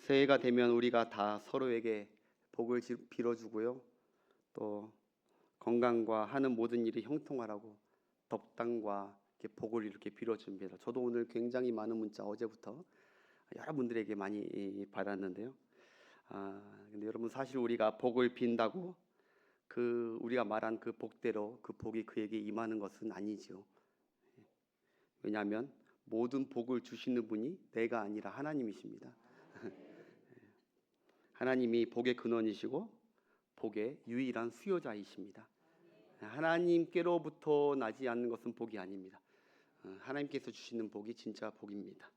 새해가 되면 우리가 다 서로에게 복을 빌어주고요. 또 건강과 하는 모든 일이 형통하라고 덕담과 이렇게 복을 이렇게 빌어줍니다. 저도 오늘 굉장히 많은 문자 어제부터 여러분들에게 많이 받았는데요. 근데 여러분, 사실 우리가 복을 빈다고 우리가 말한 그 복대로 그 복이 그에게 임하는 것은 아니지요. 왜냐하면 모든 복을 주시는 분이 내가 아니라 하나님이십니다. 하나님이 복의 근원이시고 복의 유일한 수요자이십니다. 하나님께로부터 나지 않는 것은 복이 아닙니다. 하나님께서 주시는 복이 진짜 복입니다.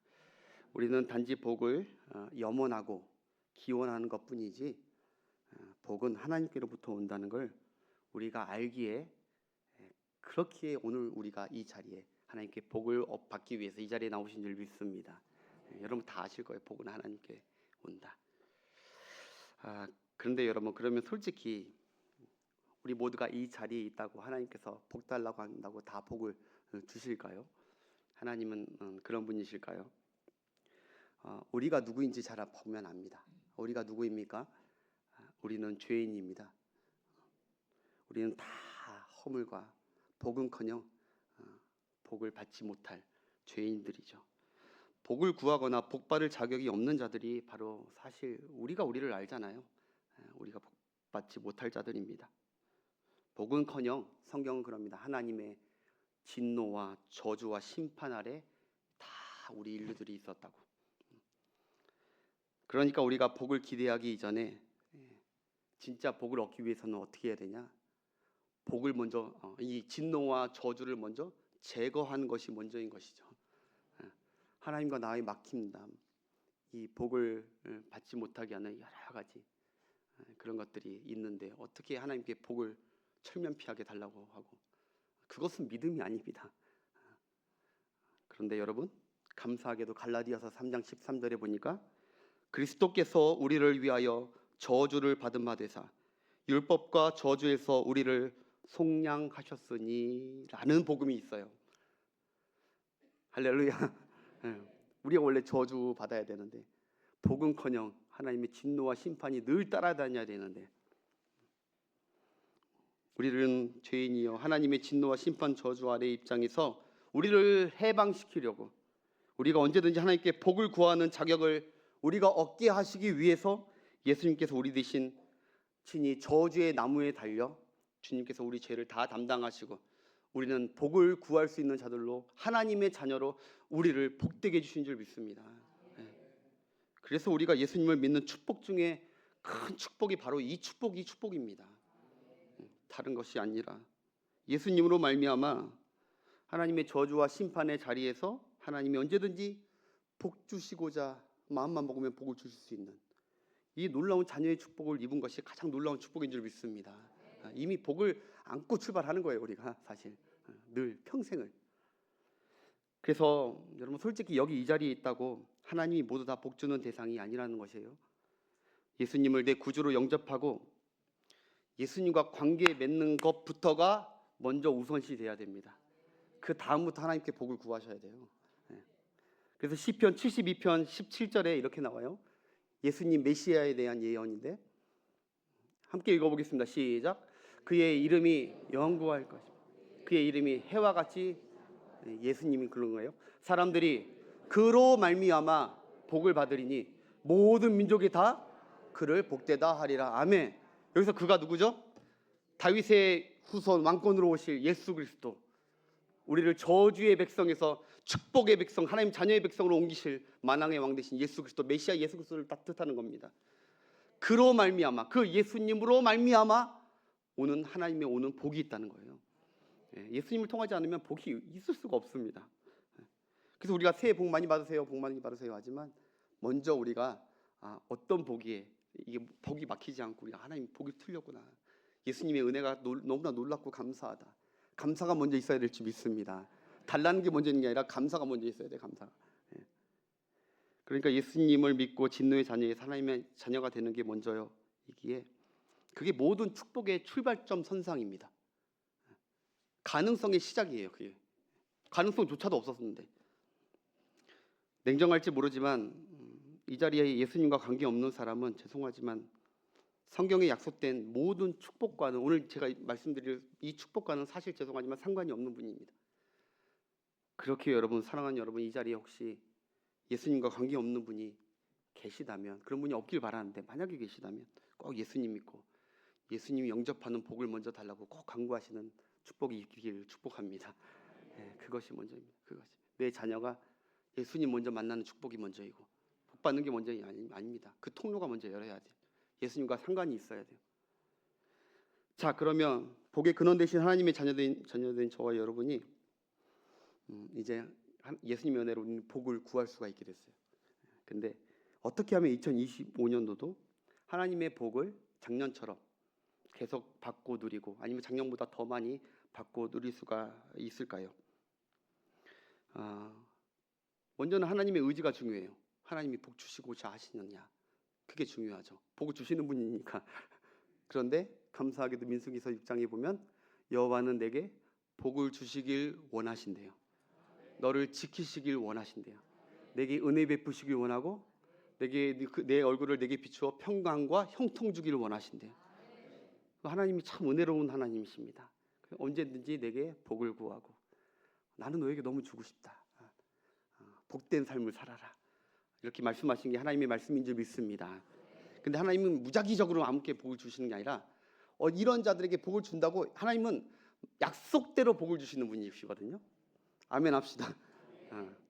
우리는 단지 복을 염원하고 기원하는 것뿐이지 복은 하나님께로부터 온다는 걸 우리가 알기에, 그렇기에 오늘 우리가 이 자리에 하나님께 복을 받기 위해서 이 자리에 나오신 줄 믿습니다. 여러분 다 아실 거예요. 복은 하나님께 온다. 그런데 여러분, 그러면 솔직히 우리 모두가 이 자리에 있다고 하나님께서 복 달라고 한다고 다 복을 주실까요? 하나님은 그런 분이실까요? 우리가 누구인지 잘 보면 압니다. 우리가 누구입니까? 우리는 죄인입니다. 우리는 다 허물과 복은커녕 복을 받지 못할 죄인들이죠. 복을 구하거나 복 받을 자격이 없는 자들이 바로 사실 우리를 알잖아요. 우리가 복 받지 못할 자들입니다. 복은커녕 성경은 그럽니다. 하나님의 진노와 저주와 심판 아래 다 우리 인류들이 있었다고. 그러니까 우리가 복을 기대하기 이전에 진짜 복을 얻기 위해서는 어떻게 해야 되냐? 복을 먼저, 이 진노와 저주를 먼저 제거하는 것이 먼저인 것이죠. 하나님과 나의 막힘담, 이 복을 받지 못하게 하는 여러 가지 그런 것들이 있는데 어떻게 하나님께 복을 철면피하게 달라고 하고, 그것은 믿음이 아닙니다. 그런데 여러분, 감사하게도 갈라디아서 3장 13절에 보니까 그리스도께서 우리를 위하여 저주를 받은 바 되사 율법과 저주에서 우리를 속량하셨으니 라는 복음이 있어요. 할렐루야. 우리가 원래 저주 받아야 되는데 복음커녕 하나님의 진노와 심판이 늘 따라다녀야 되는데, 우리는 죄인이요 하나님의 진노와 심판 저주 아래 입장에서 우리를 해방시키려고, 우리가 언제든지 하나님께 복을 구하는 자격을 우리가 얻게 하시기 위해서 예수님께서 우리 대신 친히 저주의 나무에 달려 주님께서 우리 죄를 다 담당하시고 우리는 복을 구할 수 있는 자들로, 하나님의 자녀로 우리를 복되게 해주신 줄 믿습니다. 그래서 우리가 예수님을 믿는 축복 중에 큰 축복이 바로 이 축복입니다. 다른 것이 아니라 예수님으로 말미암아 하나님의 저주와 심판의 자리에서 하나님이 언제든지 복 주시고자 마음만 먹으면 복을 주실 수 있는 이 놀라운 자녀의 축복을 입은 것이 가장 놀라운 축복인 줄 믿습니다. 이미 복을 안고 출발하는 거예요, 우리가 사실 늘 평생을. 그래서 여러분, 솔직히 여기 이 자리에 있다고 하나님이 모두 다 복 주는 대상이 아니라는 것이에요. 예수님을 내 구주로 영접하고 예수님과 관계 맺는 것부터가 먼저 우선시 돼야 됩니다. 그 다음부터 하나님께 복을 구하셔야 돼요. 그래서 시편 72편 17절에 이렇게 나와요. 예수님 메시아에 대한 예언인데 함께 읽어보겠습니다. 시작. 그의 이름이 영구할 것입니다. 그의 이름이 해와 같이, 예수님이 그런 거예요. 사람들이 그로 말미암아 복을 받으리니 모든 민족이 다 그를 복되다 하리라. 아멘. 여기서 그가 누구죠? 다윗의 후손 왕권으로 오실 예수 그리스도, 우리를 저주의 백성에서 축복의 백성, 하나님 자녀의 백성으로 옮기실 만왕의 왕 되신 예수 그리스도, 메시아 예수 그리스도를 뜻하는 겁니다. 그로 말미암아, 그 예수님으로 말미암아 오는 하나님의 오는 복이 있다는 거예요. 예수님을 통하지 않으면 복이 있을 수가 없습니다. 그래서 우리가 새해 복 많이 받으세요, 복 많이 받으세요 하지만 먼저 우리가 어떤 복이에 이게 복이 막히지 않고 우리가 하나님 복이 틀렸구나, 예수님의 은혜가 너무나 놀랍고 감사하다, 감사가 먼저 있어야 될 줄 믿습니다. 달라는 게 먼저 있는 게 아니라 감사가 먼저 있어야 돼. 감사가. 그러니까 예수님을 믿고 진노의 자녀의 하나님의 자녀가 되는 게 먼저요. 이기에 그게 모든 축복의 출발점 선상입니다. 가능성의 시작이에요. 그게 가능성조차도 없었는데, 냉정할지 모르지만 이 자리에 예수님과 관계없는 사람은 죄송하지만 성경에 약속된 모든 축복과는, 오늘 제가 말씀드릴 이 축복과는 사실 죄송하지만 상관이 없는 분입니다. 그렇게 여러분, 사랑하는 여러분, 이 자리에 혹시 예수님과 관계없는 분이 계시다면, 그런 분이 없길 바라는데 만약에 계시다면 꼭 예수님 믿고 예수님이 영접하는 복을 먼저 달라고 꼭 간구하시는 축복이 있기를 축복합니다. 네, 그것이 먼저입니다. 그것이 내 자녀가 예수님 먼저 만나는 축복이 먼저이고 복 받는 게 먼저 아닙니다. 그 통로가 먼저 열어야 돼요. 예수님과 상관이 있어야 돼요. 자, 그러면 복의 근원 되신 하나님의 자녀된 저와 여러분이 이제 예수님의 은혜로 우리는 복을 구할 수가 있게 됐어요. 근데 어떻게 하면 2025년도도 하나님의 복을 작년처럼 계속 받고 누리고, 아니면 작년보다 더 많이 받고 누릴 수가 있을까요? 먼저는 하나님의 의지가 중요해요. 하나님이 복 주시고자 하시느냐, 그게 중요하죠. 복을 주시는 분이니까. 그런데 감사하게도 민수기서 6장에 보면 여호와는 내게 복을 주시길 원하신대요. 너를 지키시길 원하신대요. 내게 은혜 베푸시길 원하고 내 얼굴을 내게 비추어 평강과 형통 주기를 원하신대요. 하나님이 참 은혜로운 하나님이십니다. 언제든지 내게 복을 구하고, 나는 너에게 너무 주고 싶다, 복된 삶을 살아라, 이렇게 말씀하신 게 하나님의 말씀인 줄 믿습니다. 근데 하나님은 무작위적으로 아무렇게 복을 주시는 게 아니라 이런 자들에게 복을 준다고 하나님은 약속대로 복을 주시는 분이시거든요. 아멘 합시다.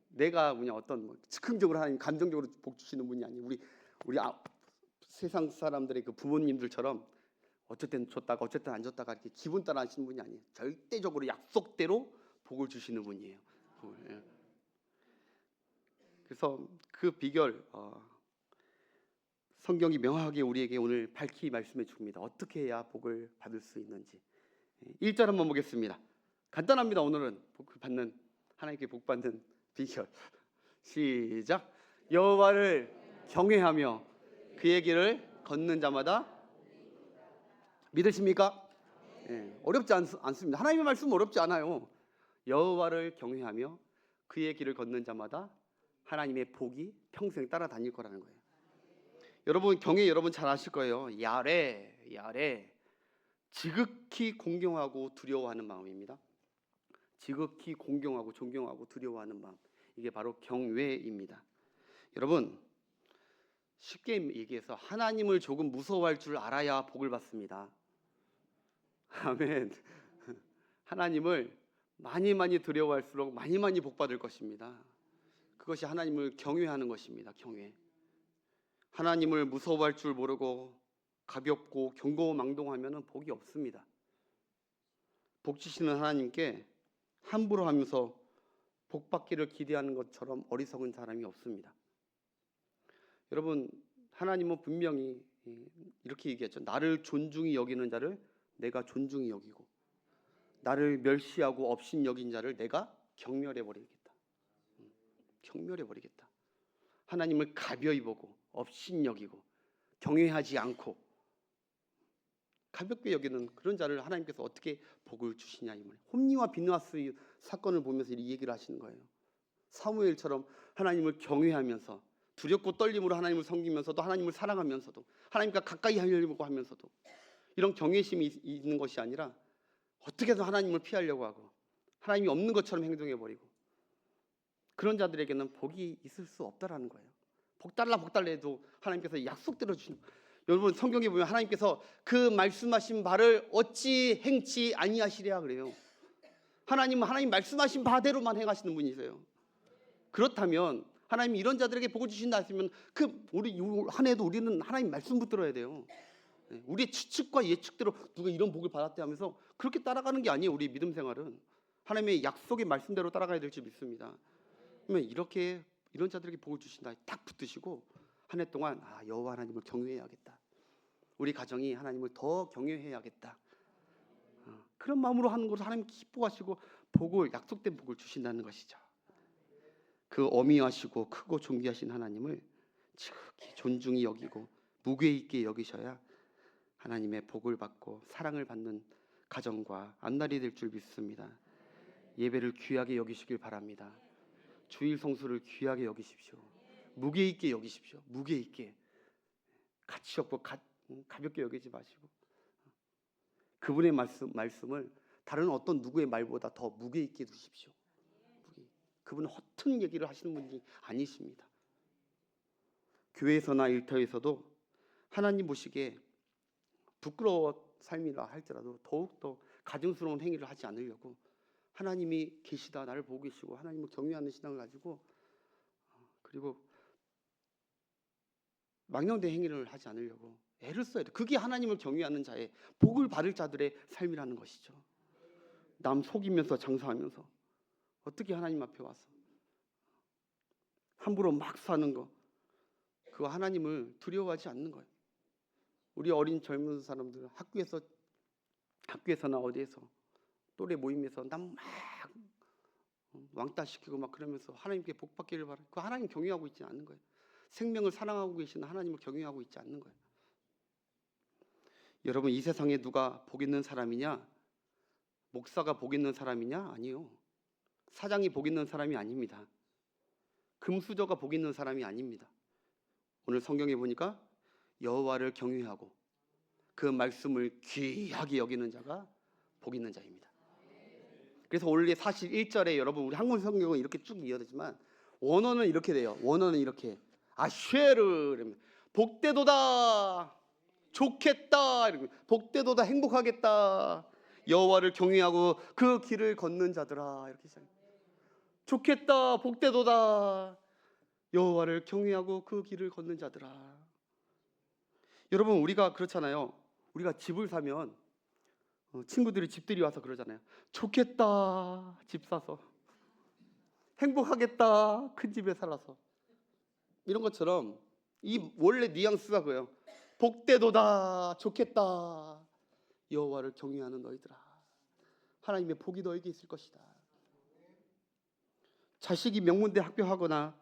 내가 그냥 어떤 즉흥적으로 하나님 감정적으로 복 주시는 분이 아니에요. 우리 세상 사람들의 그 부모님들처럼 어쨌든 줬다가 어쨌든 안 줬다가 이렇게 기분 따라 하시는 분이 아니에요. 절대적으로 약속대로 복을 주시는 분이에요. 그래서 그 비결 성경이 명확하게 우리에게 오늘 밝히 말씀해 줍니다. 어떻게 해야 복을 받을 수 있는지. 1절 한번 보겠습니다. 간단합니다. 오늘은 하나님께 복 받는 비결. 시작. 여호와를 경외하며 그의 길을 걷는 자마다. 믿으십니까? 어렵지 않습니다. 하나님의 말씀은 어렵지 않아요. 여호와를 경외하며 그의 길을 걷는 자마다 하나님의 복이 평생 따라다닐 거라는 거예요. 여러분, 경외 여러분 잘 아실 거예요. 야레, 지극히 공경하고 두려워하는 마음입니다. 지극히 공경하고 존경하고 두려워하는 마음, 이게 바로 경외입니다. 여러분, 쉽게 얘기해서 하나님을 조금 무서워할 줄 알아야 복을 받습니다. 아멘. 하나님을 많이 두려워할수록 많이 복 받을 것입니다. 그것이 하나님을 경외하는 것입니다. 경외. 하나님을 무서워할 줄 모르고 가볍고 경거망동하면 복이 없습니다. 복 주시는 하나님께 함부로 하면서 복 받기를 기대하는 것처럼 어리석은 사람이 없습니다. 여러분, 하나님은 분명히 이렇게 얘기했죠. 나를 존중히 여기는 자를 내가 존중히 여기고, 나를 멸시하고 업신 여긴 자를 내가 경멸해 버리겠다. 경멸해 버리겠다. 하나님을 가벼이 보고 업신 여기고 경외하지 않고 가볍게 여기는 그런 자를 하나님께서 어떻게 복을 주시냐, 이 말이에요. 홈리와 비느하스 사건을 보면서 이 얘기를 하시는 거예요. 사무엘처럼 하나님을 경외하면서 두렵고 떨림으로 하나님을 섬기면서도, 하나님을 사랑하면서도, 하나님과 가까이 하려고 하면서도, 이런 경외심이 있는 것이 아니라 어떻게든 하나님을 피하려고 하고 하나님이 없는 것처럼 행동해버리고, 그런 자들에게는 복이 있을 수 없다라는 거예요. 복 달라 해도 하나님께서 약속대로 주시는. 여러분, 성경에 보면 하나님께서 그 말씀하신 바를 어찌 행치 아니하시랴 그래요. 하나님 말씀하신 바대로만 행하시는 분이세요. 그렇다면 하나님이 이런 자들에게 복을 주신다 했으면 우리 한 해도 우리는 하나님 말씀 붙들어야 돼요. 우리의 추측과 예측대로 누가 이런 복을 받았대 하면서 그렇게 따라가는 게 아니에요. 우리 믿음 생활은 하나님의 약속의 말씀대로 따라가야 될 줄 믿습니다. 그러면 이렇게 이런 자들에게 복을 주신다 딱 붙드시고 한 해 동안 여호와 하나님을 경외해야겠다. 우리 가정이 하나님을 더 경외해야겠다. 그런 마음으로 하는 것을 하나님 기뻐하시고 복을, 약속된 복을 주신다는 것이죠. 그 어미하시고 크고 존귀하신 하나님을 지극히 존중히 여기고 무게 있게 여기셔야 하나님의 복을 받고 사랑을 받는 가정과 앞날이 될 줄 믿습니다. 예배를 귀하게 여기시길 바랍니다. 주일 성수를 귀하게 여기십시오. 무게 있게 여기십시오. 무게 있게. 가치 없고 가볍게 여기지 마시고 그분의 말씀을 다른 어떤 누구의 말보다 더 무게 있게 두십시오. 그분은 허튼 얘기를 하시는 분이 아니십니다. 교회에서나 일터에서도 하나님 보시기에 부끄러워 삶이라 할지라도 더욱더 가증스러운 행위를 하지 않으려고 하나님이 계시다, 나를 보고 계시고 하나님을 경외하는 신앙을 가지고 그리고 망령된 행위를 하지 않으려고 애를 써야 돼. 그게 하나님을 경외하는 자의 복을 받을 자들의 삶이라는 것이죠. 남 속이면서 장사하면서 어떻게 하나님 앞에 와서 함부로 막 사는 거, 그거 하나님을 두려워하지 않는 거예요. 우리 어린 젊은 사람들 학교에서나 어디에서 또래 모임에서 남 막 왕따 시키고 막 그러면서 하나님께 복 받기를 바라요. 그 하나님 경외하고 있지 않는 거예요. 생명을 사랑하고 계시는 하나님을 경외하고 있지 않는 거예요. 여러분, 이 세상에 누가 복 있는 사람이냐? 목사가 복 있는 사람이냐? 아니요. 사장이 복 있는 사람이 아닙니다. 금수저가 복 있는 사람이 아닙니다. 오늘 성경에 보니까 여호와를 경외하고 그 말씀을 귀하게 여기는 자가 복 있는 자입니다. 그래서 원래 사실 1절에 여러분 우리 한국 성경은 이렇게 쭉 이어지지만 원어는 이렇게 돼요. 원어는 이렇게 아쉐르 복되도다, 좋겠다, 복되도다, 행복하겠다, 여호와를 경외하고 그 길을 걷는 자들아, 이렇게 시작해요. 좋겠다, 복되도다, 여호와를 경외하고 그 길을 걷는 자들아. 여러분, 우리가 그렇잖아요. 우리가 집을 사면 친구들이 집들이 와서 그러잖아요. 좋겠다, 집 사서. 행복하겠다, 큰 집에 살아서. 이런 것처럼 이 원래 뉘앙스가 그래요. 복되도다, 좋겠다, 여호와를 경외하는 너희들아, 하나님의 복이 너에게 있을 것이다. 자식이 명문대 합격하거나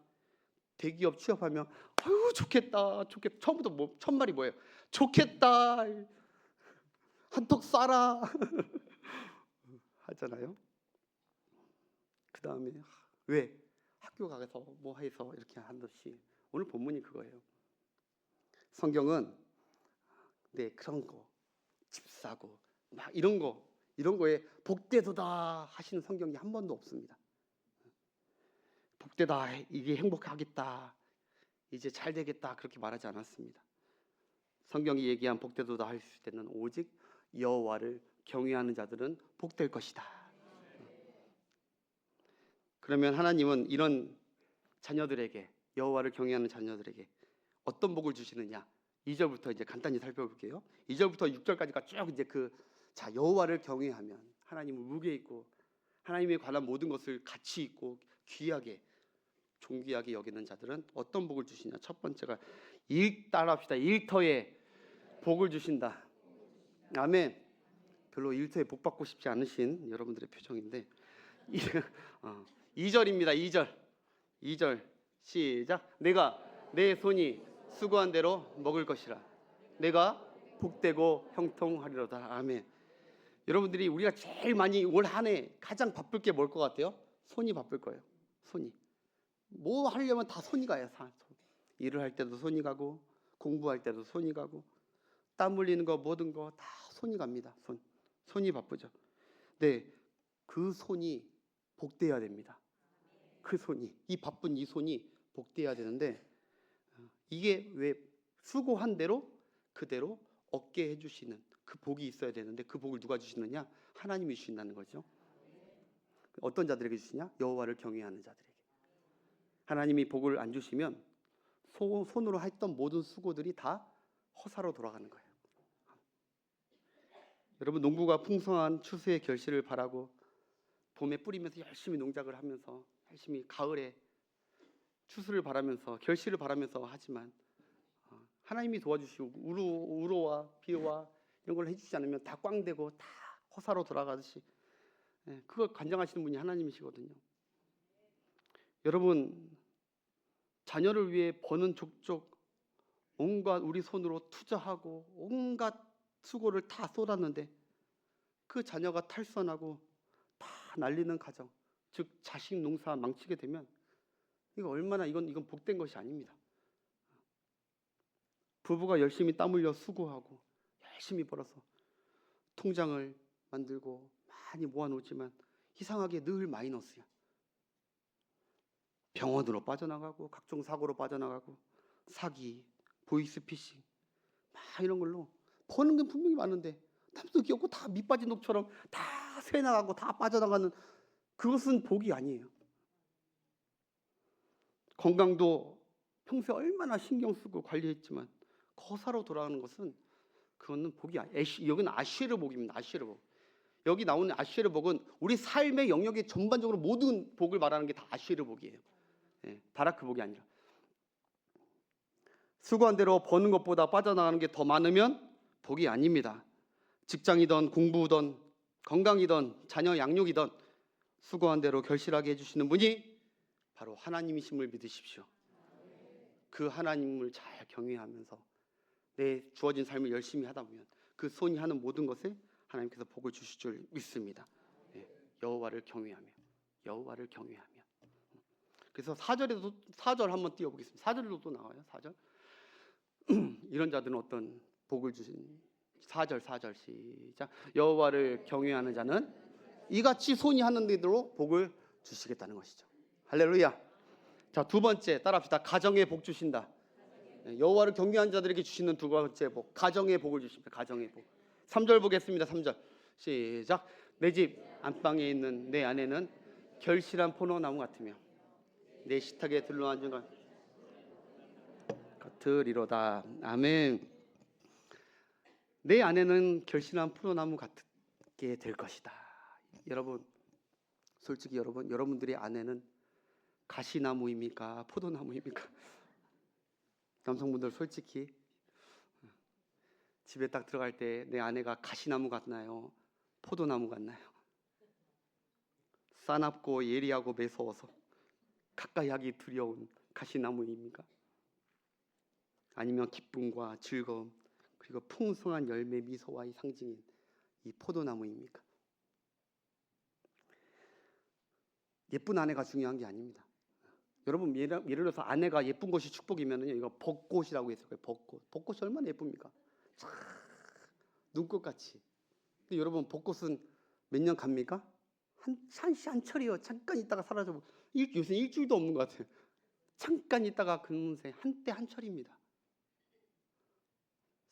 대기업 취업하면 아유 좋겠다, 좋겠다. 처음부터 첫 말이 뭐예요? 좋겠다, 한턱 쏴라 하잖아요. 그 다음에 왜? 학교 가서 뭐 해서 이렇게 한 듯이 오늘 본문이 그거예요. 성경은 그런 거, 집 사고 막 이런 거에 복되도다 하시는 성경이 한 번도 없습니다. 복되다, 이게 행복하겠다, 이제 잘 되겠다, 그렇게 말하지 않았습니다. 성경이 얘기한 복되도다 할 때는 오직 여호와를 경외하는 자들은 복될 것이다. 그러면 하나님은 이런 자녀들에게, 여호와를 경외하는 자녀들에게 어떤 복을 주시느냐? 2절부터 이제 간단히 살펴볼게요. 2절부터 6절까지가 쭉 이제 여호와를 경외하면 하나님을 무게 있고 하나님에 관한 모든 것을 가치 있고 귀하게 존귀하게 여기는 자들은 어떤 복을 주시냐? 첫 번째가 따라합시다. 일터에 복을 주신다. 아멘. 별로 일터에 복 받고 싶지 않으신 여러분들의 표정인데 2절입니다. 2절 시작. 내가 내 손이 수고한 대로 먹을 것이라. 내가 복되고 형통하리로다. 아멘. 여러분들이 우리가 제일 많이 올 한 해 가장 바쁠 게 뭘 것 같아요? 손이 바쁠 거예요. 손이. 뭐 하려면 다 손이 가요. 일을 할 때도 손이 가고 공부할 때도 손이 가고 땀 흘리는 거 모든 거 다 손이 갑니다. 손이 바쁘죠. 네, 그 손이 복돼야 됩니다. 그 손이, 이 바쁜 이 손이 복돼야 되는데 이게 왜 수고한 대로 그대로 얻게 해주시는 그 복이 있어야 되는데 그 복을 누가 주시느냐? 하나님이 주신다는 거죠. 어떤 자들에게 주시냐? 여호와를 경외하는 자들에게. 하나님이 복을 안 주시면 손으로 했던 모든 수고들이 다 허사로 돌아가는 거예요. 여러분, 농부가 풍성한 추수의 결실을 바라고 봄에 뿌리면서 열심히 농작을 하면서 열심히 가을에 추수를 바라면서 결실을 바라면서 하지만 하나님이 도와주시고 우로와 비와 이런 걸 해주지 않으면 다 꽝되고 다 허사로 돌아가듯이 그걸 관장하시는 분이 하나님이시거든요. 여러분, 자녀를 위해 버는 족족 온갖 우리 손으로 투자하고 온갖 수고를 다 쏟았는데 그 자녀가 탈선하고 다 날리는 가정, 즉 자식 농사 망치게 되면 이거 얼마나 이건 복된 것이 아닙니다. 부부가 열심히 땀 흘려 수고하고 열심히 벌어서 통장을 만들고 많이 모아놓지만 이상하게 늘 마이너스야. 병원으로 빠져나가고 각종 사고로 빠져나가고 사기, 보이스피싱 막 이런 걸로 버는 게 분명히 많은데 땀도 끼었고 다 밑빠진 녹처럼 다 새나가고 다 빠져나가는, 그것은 복이 아니에요. 건강도 평소에 얼마나 신경 쓰고 관리했지만 거사로 돌아가는 것은 그거는 복이 아니에요. 여기는 아쉐르 복입니다. 아쉐르 복. 여기 나오는 아쉐르 복은 우리 삶의 영역에 전반적으로 모든 복을 말하는 게 다 아쉐르 복이에요. 바라크 복이 아니라. 수고한 대로 버는 것보다 빠져나가는 게 더 많으면 복이 아닙니다. 직장이든 공부든 건강이든 자녀 양육이든 수고한 대로 결실하게 해주시는 분이 바로 하나님이심을 믿으십시오. 그 하나님을 잘 경외하면서 내 주어진 삶을 열심히 하다 보면 그 손이 하는 모든 것에 하나님께서 복을 주실 줄 믿습니다. 여호와를 경외하며, 여호와를 경외하며. 그래서 4절에도 4절 한번 띄워보겠습니다. 4절도 또 나와요. 4절. 이런 자들은 어떤 복을 주신 4절 시작. 여호와를 경외하는 자는 이같이 손이 하는 대로 복을 주시겠다는 것이죠. 할렐루야. 자, 두 번째 따라합시다. 가정의 복 주신다. 여호와를 경외하는 자들에게 주시는 두 번째 복, 가정의 복을 주십니다. 가정의 복. 3절 보겠습니다. 3절 시작. 내 집 안방에 있는 내 아내는 결실한 포도나무 같으며 내 식탁에 둘러앉은 것 같으리로다. 아멘. 내 아내는 결실한 포도나무 같게 될 것이다. 여러분, 솔직히 여러분들의 아내는 가시나무입니까? 포도나무입니까? 남성분들 솔직히 집에 딱 들어갈 때 내 아내가 가시나무 같나요? 포도나무 같나요? 싸납고 예리하고 매서워서 가까이 하기 두려운 가시나무입니까? 아니면 기쁨과 즐거움 그리고 풍성한 열매 미소와의 상징인 이 포도나무입니까? 예쁜 아내가 중요한 게 아닙니다. 여러분, 예를 들어서 아내가 예쁜 것이 축복이면요, 이거 벚꽃이라고 했을 거예요. 벚꽃이 얼마나 예쁩니까? 촤, 눈꽃같이. 근데 여러분, 벚꽃은 몇 년 갑니까? 한철이요. 잠깐 있다가 사라져. 요새 일주일도 없는 것 같아요. 잠깐 있다가 금세 한때 한철입니다.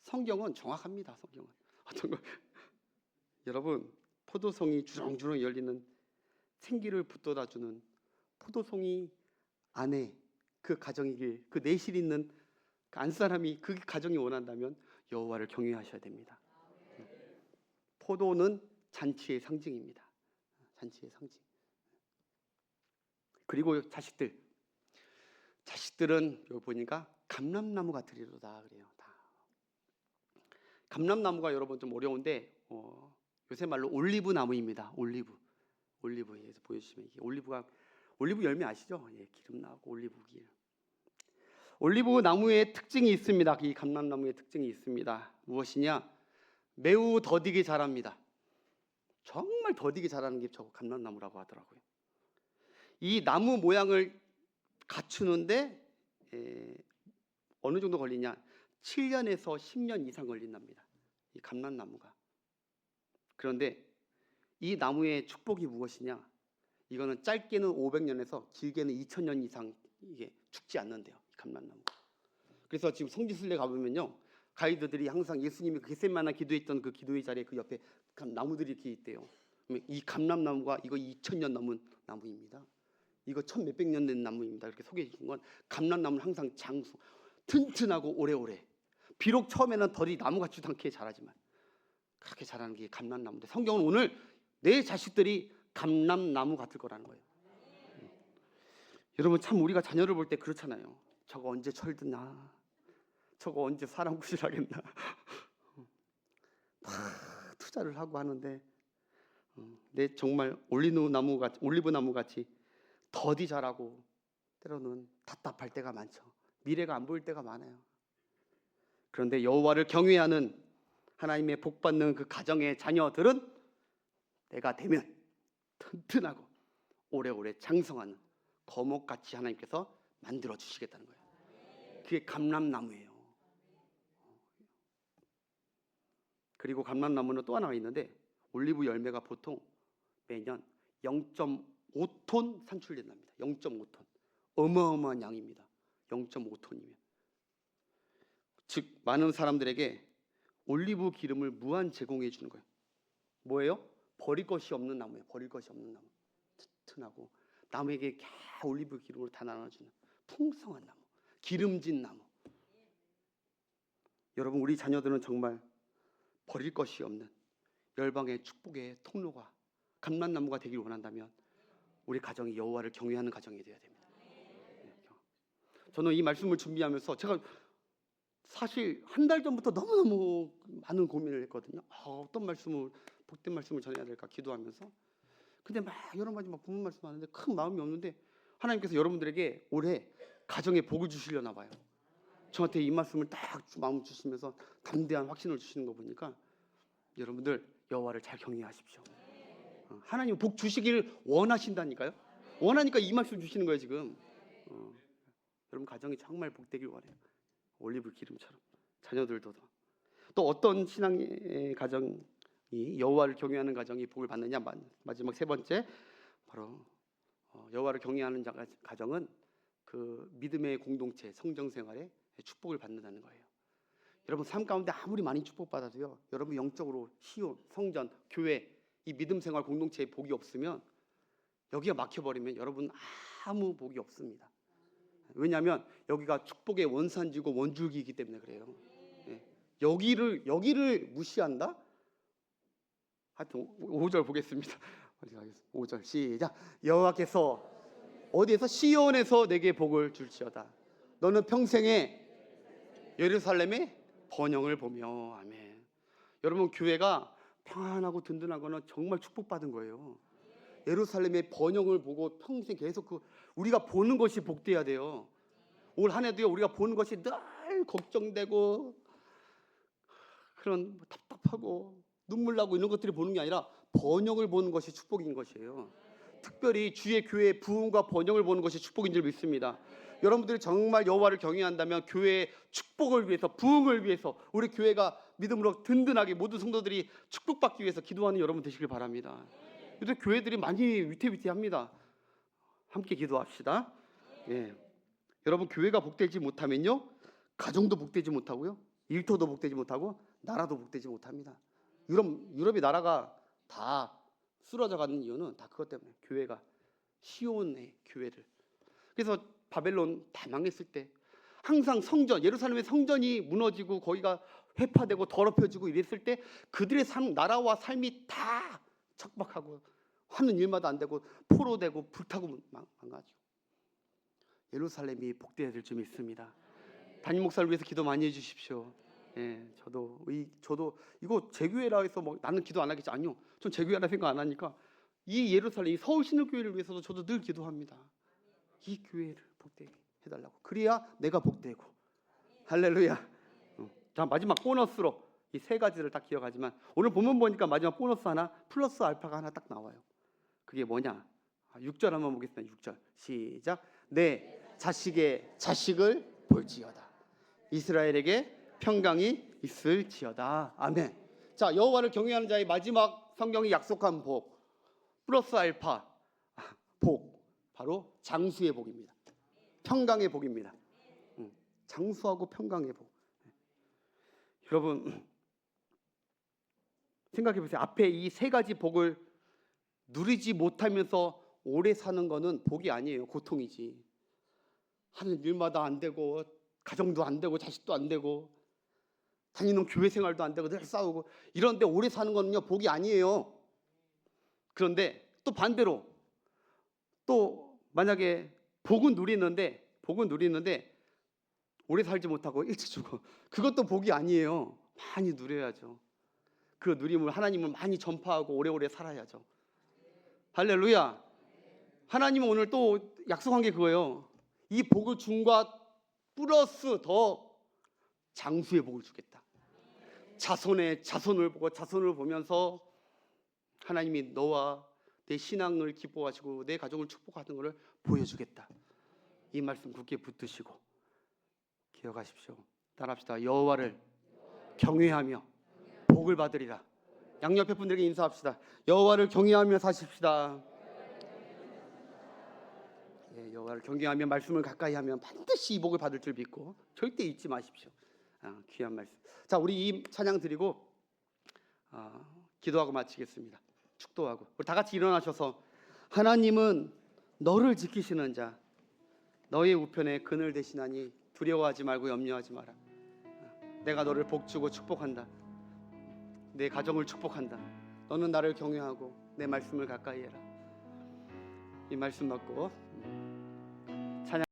성경은 정확합니다. 성경은 어떤 거? 여러분, 포도송이 주렁주렁 열리는 생기를 붙돋아주는 포도송이 안에 그 가정이길, 그 내실 있는 그 안사람이 그 가정이 원한다면 여호와를 경외하셔야 됩니다. 포도는 잔치의 상징입니다. 잔치의 상징. 그리고 자식들은 여기 보니까 감람나무 같으리로다 그래요. 다. 감람나무가 여러분 좀 어려운데 요새 말로 올리브 나무입니다. 올리브에서 보여주시면 이게 올리브 열매 아시죠? 예, 기름 나오고 올리브길. 올리브 나무의 특징이 있습니다. 이 감람나무의 특징이 있습니다. 무엇이냐? 매우 더디게 자랍니다. 정말 더디게 자라는 게 저 감람나무라고 하더라고요. 이 나무 모양을 갖추는데 어느 정도 걸리냐? 7년에서 10년 이상 걸린답니다. 이 감람나무가. 그런데 이 나무의 축복이 무엇이냐? 이거는 짧게는 500년에서 길게는 2000년 이상 이게 죽지 않는데요. 이 감람나무가. 그래서 지금 성지순례 가보면요, 가이드들이 항상 예수님이 겟세마네 기도했던 그 기도의 자리에 그 옆에 나무들이 이렇게 있대요. 이 감람나무가 이거 2000년 넘은 나무입니다. 이거 1000몇백 년 된 나무입니다. 이렇게 소개해 주신 건 감람나무는 항상 장수, 튼튼하고 오래오래. 비록 처음에는 덜이 나무 같지도 않게 자라지만 그렇게 자라는 게 감람나무인데 성경은 오늘 내 자식들이 감람나무 같을 거라는 거예요. 여러분, 참 우리가 자녀를 볼 때 그렇잖아요. 저거 언제 철드나, 저거 언제 사람 구실하겠나. 막 투자를 하고 하는데 내 정말 올리브 나무 같이 더디 자라고 때로는 답답할 때가 많죠. 미래가 안 보일 때가 많아요. 그런데 여호와를 경외하는 하나님의 복 받는 그 가정의 자녀들은 때가 되면 튼튼하고 오래오래 장성하는 거목같이 하나님께서 만들어 주시겠다는 거예요. 그게 감람나무예요. 그리고 감람나무는 또 하나가 있는데 올리브 열매가 보통 매년 0.5톤 산출된답니다. 0.5톤. 어마어마한 양입니다. 0.5톤이면. 즉 많은 사람들에게 올리브 기름을 무한 제공해 주는 거예요. 뭐예요? 버릴 것이 없는 나무예요. 버릴 것이 없는 나무. 튼튼하고 남에게 올리브 기름을 다 나눠주는 풍성한 나무, 기름진 나무. 여러분, 우리 자녀들은 정말 버릴 것이 없는 열방의 축복의 통로가 감람나무가 되길 원한다면 우리 가정이 여호와를 경외하는 가정이 되어야 됩니다. 저는 이 말씀을 준비하면서 제가 사실 한 달 전부터 너무너무 많은 고민을 했거든요. 어떤 말씀을, 복된 말씀을 전해야 될까 기도하면서. 근데 막 여러 가지 막 부모 말씀 하는데 큰 마음이 없는데 하나님께서 여러분들에게 올해 가정에 복을 주시려나 봐요. 저한테 이 말씀을 딱 마음 주시면서 담대한 확신을 주시는 거 보니까 여러분들 여호와를 잘 경외하십시오. 하나님 복 주시길 원하신다니까요. 원하니까 이 말씀 주시는 거예요 지금. 여러분 가정이 정말 복되길 원해요. 올리브 기름처럼. 자녀들도 또 어떤 신앙의 가정이 여호와를 경외하는 가정이 복을 받느냐. 마지막 세 번째 바로 여호와를 경외하는 가정은 그 믿음의 공동체, 성정 생활에 축복을 받는다는 거예요. 여러분 삶 가운데 아무리 많이 축복받아도요, 여러분 영적으로 시온, 성전, 교회 이 믿음 생활 공동체에 복이 없으면, 여기가 막혀버리면 여러분 아무 복이 없습니다. 왜냐하면 여기가 축복의 원산지고 원줄기이기 때문에 그래요. 여기를 무시한다? 하여튼 5절 보겠습니다. 5절 시작. 여호와께서 어디에서? 시온에서 내게 복을 줄지어다. 너는 평생에 예루살렘의 번영을 보며. 아멘. 여러분 교회가 평안하고 든든하거나 정말 축복받은 거예요. 예루살렘의 번영을 보고 평생 계속 우리가 보는 것이 복돼야 돼요. 올 한 해도요 우리가 보는 것이 늘 걱정되고 그런 답답하고 눈물 나고 이런 것들이 보는 게 아니라 번영을 보는 것이 축복인 것이에요. 특별히 주의 교회의 부흥과 번영을 보는 것이 축복인 줄 믿습니다. 여러분들이 정말 여호와를 경외한다면 교회의 축복을 위해서, 부흥을 위해서, 우리 교회가 믿음으로 든든하게 모든 성도들이 축복받기 위해서 기도하는 여러분 되시길 바랍니다. 요즘 교회들이 많이 위태위태합니다. 함께 기도합시다. 여러분 교회가 복되지 못하면요 가정도 복되지 못하고요, 일터도 복되지 못하고 나라도 복되지 못합니다. 유럽의 나라가 다 쓰러져 가는 이유는 다 그것 때문에, 교회가, 시온의 교회를. 그래서 바벨론 다 망했을 때 항상 성전, 예루살렘의 성전이 무너지고 거기가 회파되고 더럽혀지고 이랬을 때 그들의 나라와 삶이 다 척박하고 하는 일마다 안 되고 포로되고 불타고 망가지고. 예루살렘이 복되어야 될 줄 믿습니다. 담임 목사를 위해서 기도 많이 해주십시오. 저도 이거 제 교회라 해서 나는 기도 안 하겠지. 아니요, 전 제 교회라 생각 안 하니까 이 예루살렘, 이 서울신일교회를 위해서도 저도 늘 기도합니다. 이 교회를 복되게 해달라고. 그래야 내가 복되고. 할렐루야. 자, 마지막 보너스로 이 세 가지를 딱 기억하지만 오늘 본문 보니까 마지막 보너스 하나, 플러스 알파가 하나 딱 나와요. 그게 뭐냐? 6절 한번 보겠습니다. 6절 시작. 내 자식의 자식을 볼지어다. 이스라엘에게 평강이 있을지어다. 아멘. 자, 여호와를 경외하는 자의 마지막 성경이 약속한 복, 플러스 알파 복, 바로 장수의 복입니다. 평강의 복입니다. 장수하고 평강의 복. 여러분 생각해 보세요. 앞에 이 세 가지 복을 누리지 못하면서 오래 사는 거는 복이 아니에요. 고통이지. 하는 일마다 안 되고, 가정도 안 되고, 자식도 안 되고, 다니는 교회 생활도 안 되고, 늘 싸우고, 이런데 오래 사는 거는요 복이 아니에요. 그런데 또 반대로, 또 만약에 복은 누리는데 오래 살지 못하고 일찍 죽어, 그것도 복이 아니에요. 많이 누려야죠. 그 누림을, 하나님을 많이 전파하고 오래오래 살아야죠. 할렐루야. 하나님은 오늘 또 약속한 게 그거예요. 이 복을 준과 플러스 더 장수의 복을 주겠다. 자손의 자손을 보고, 자손을 보면서 하나님이 너와 내 신앙을 기뻐하시고 내 가족을 축복하는 것을 보여주겠다. 이 말씀 굳게 붙드시고 기억하십시오. 따라합시다. 여호와를 경외하며 복을 받으리라. 양옆에 분들에게 인사합시다. 여호와를 경외하며 사십시다. 예, 여호와를 경외하며 말씀을 가까이 하면 반드시 이 복을 받을 줄 믿고 절대 잊지 마십시오. 귀한 말씀. 자, 우리 이 찬양 드리고 기도하고 마치겠습니다. 축도하고 우리 다 같이 일어나셔서 하나님은 너를 지키시는 자, 너의 우편에 그늘 되시나니 두려워하지 말고 염려하지 마라. 내가 너를 복주고 축복한다. 내 가정을 축복한다. 너는 나를 경외하고 내 말씀을 가까이 해라. 이 말씀 받고